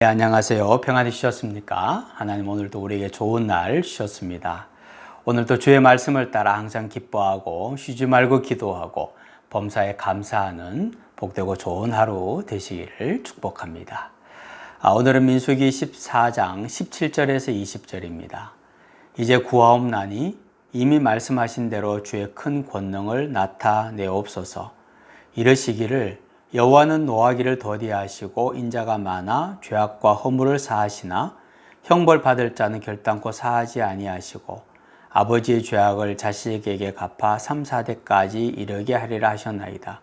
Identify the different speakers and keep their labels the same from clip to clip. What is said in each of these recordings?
Speaker 1: 네, 안녕하세요. 평안히 쉬셨습니까? 하나님 오늘도 우리에게 좋은 날 주셨습니다. 오늘도 주의 말씀을 따라 항상 기뻐하고 쉬지 말고 기도하고 범사에 감사하는 복되고 좋은 하루 되시기를 축복합니다. 오늘은 민수기 14장 17절에서 20절입니다. 이제 구하옵나니 이미 말씀하신 대로 주의 큰 권능을 나타내옵소서. 이르시기를 여호와는 노하기를 더디하시고 인자가 많아 죄악과 허물을 사하시나 형벌 받을 자는 결단코 사하지 아니하시고 아버지의 죄악을 자식에게 갚아 3, 4대까지 이르게 하리라 하셨나이다.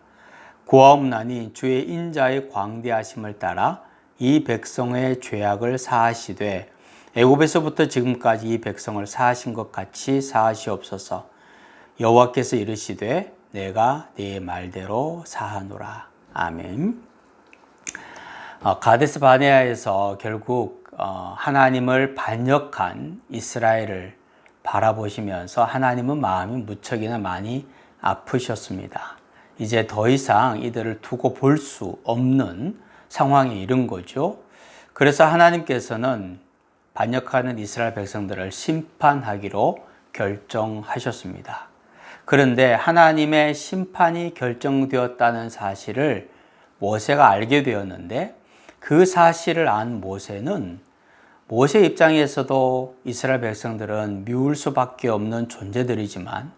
Speaker 1: 구하옵나니 주의 인자의 광대하심을 따라 이 백성의 죄악을 사하시되 애굽에서부터 지금까지 이 백성을 사하신 것 같이 사하시옵소서. 여호와께서 이르시되 내가 네 말대로 사하노라. 아멘. 가데스 바네아에서 결국 하나님을 반역한 이스라엘을 바라보시면서 하나님은 마음이 무척이나 많이 아프셨습니다. 이제 더 이상 이들을 두고 볼 수 없는 상황에 이른 거죠. 그래서 하나님께서는 반역하는 이스라엘 백성들을 심판하기로 결정하셨습니다. 그런데 하나님의 심판이 결정되었다는 사실을 모세가 알게 되었는데 그 사실을 안 모세는 모세 입장에서도 이스라엘 백성들은 미울 수밖에 없는 존재들이지만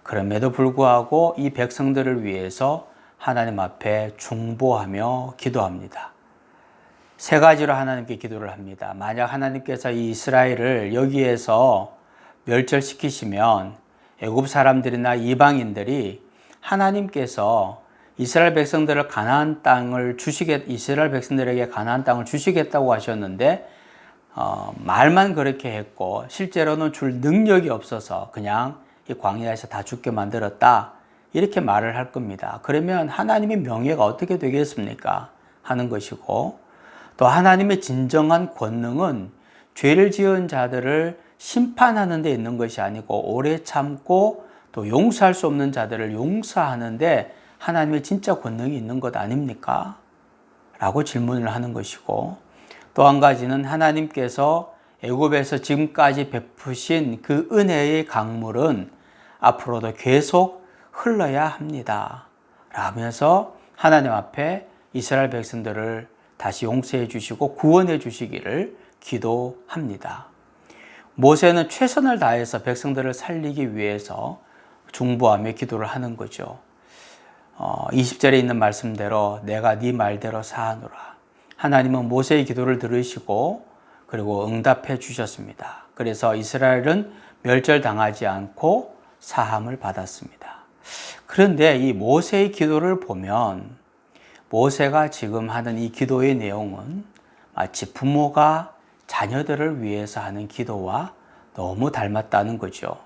Speaker 1: 그럼에도 불구하고 이 백성들을 위해서 하나님 앞에 중보하며 기도합니다. 세 가지로 하나님께 기도를 합니다. 만약 하나님께서 이 이스라엘을 여기에서 멸절시키시면 애굽 사람들이나 이방인들이 하나님께서 이스라엘 백성들을 이스라엘 백성들에게 가나안 땅을 주시겠다고 하셨는데 말만 그렇게 했고 실제로는 줄 능력이 없어서 그냥 이 광야에서 다 죽게 만들었다 이렇게 말을 할 겁니다. 그러면 하나님의 명예가 어떻게 되겠습니까? 하는 것이고 또 하나님의 진정한 권능은 죄를 지은 자들을 심판하는 데 있는 것이 아니고 오래 참고 또 용서할 수 없는 자들을 용서하는 데 하나님의 진짜 권능이 있는 것 아닙니까? 라고 질문을 하는 것이고 또 한 가지는 하나님께서 애굽에서 지금까지 베푸신 그 은혜의 강물은 앞으로도 계속 흘러야 합니다. 라면서 하나님 앞에 이스라엘 백성들을 다시 용서해 주시고 구원해 주시기를 기도합니다. 모세는 최선을 다해서 백성들을 살리기 위해서 중보하며 기도를 하는 거죠. 20절에 있는 말씀대로 내가 네 말대로 사하노라. 하나님은 모세의 기도를 들으시고 그리고 응답해 주셨습니다. 그래서 이스라엘은 멸절당하지 않고 사함을 받았습니다. 그런데 이 모세의 기도를 보면 모세가 지금 하는 이 기도의 내용은 마치 부모가 자녀들을 위해서 하는 기도와 너무 닮았다는 거죠.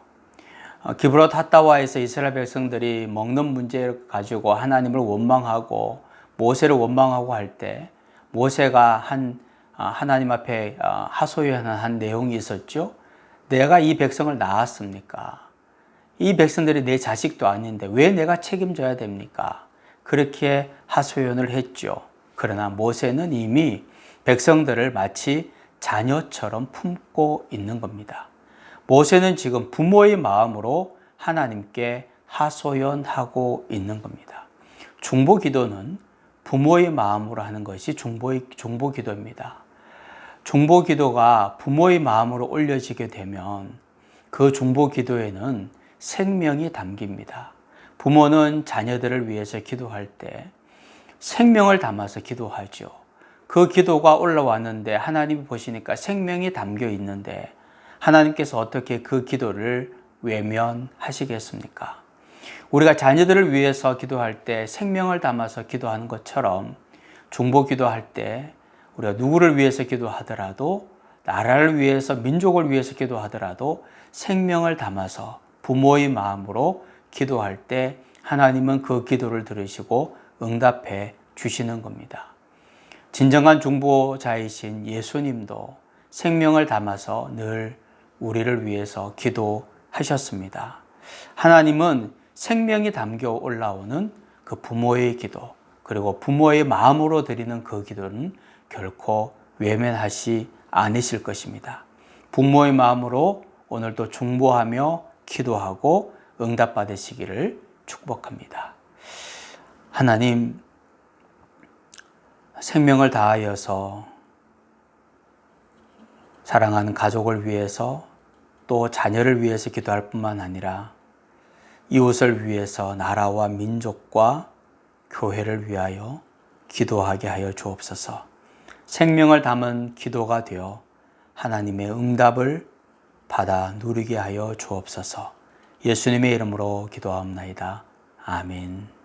Speaker 1: 기브롯 핫다와에서 이스라엘 백성들이 먹는 문제를 가지고 하나님을 원망하고 모세를 원망하고 할 때 모세가 하나님 앞에 하소연하는 한 내용이 있었죠. 내가 이 백성을 낳았습니까? 이 백성들이 내 자식도 아닌데 왜 내가 책임져야 됩니까? 그렇게 하소연을 했죠. 그러나 모세는 이미 백성들을 마치 자녀처럼 품고 있는 겁니다. 모세는 지금 부모의 마음으로 하나님께 하소연하고 있는 겁니다. 중보 기도는 부모의 마음으로 하는 것이 중보 기도입니다. 중보 기도가 부모의 마음으로 올려지게 되면 그 중보 기도에는 생명이 담깁니다. 부모는 자녀들을 위해서 기도할 때 생명을 담아서 기도하죠. 그 기도가 올라왔는데 하나님이 보시니까 생명이 담겨 있는데 하나님께서 어떻게 그 기도를 외면하시겠습니까? 우리가 자녀들을 위해서 기도할 때 생명을 담아서 기도하는 것처럼 중보 기도할 때 우리가 누구를 위해서 기도하더라도 나라를 위해서 민족을 위해서 기도하더라도 생명을 담아서 부모의 마음으로 기도할 때 하나님은 그 기도를 들으시고 응답해 주시는 겁니다. 진정한 중보자이신 예수님도 생명을 담아서 늘 우리를 위해서 기도하셨습니다. 하나님은 생명이 담겨 올라오는 그 부모의 기도, 그리고 부모의 마음으로 드리는 그 기도는 결코 외면하시 않으실 것입니다. 부모의 마음으로 오늘도 중보하며 기도하고 응답받으시기를 축복합니다. 하나님, 생명을 다하여서 사랑하는 가족을 위해서 또 자녀를 위해서 기도할 뿐만 아니라 이웃을 위해서 나라와 민족과 교회를 위하여 기도하게 하여 주옵소서. 생명을 담은 기도가 되어 하나님의 응답을 받아 누리게 하여 주옵소서. 예수님의 이름으로 기도하옵나이다. 아멘.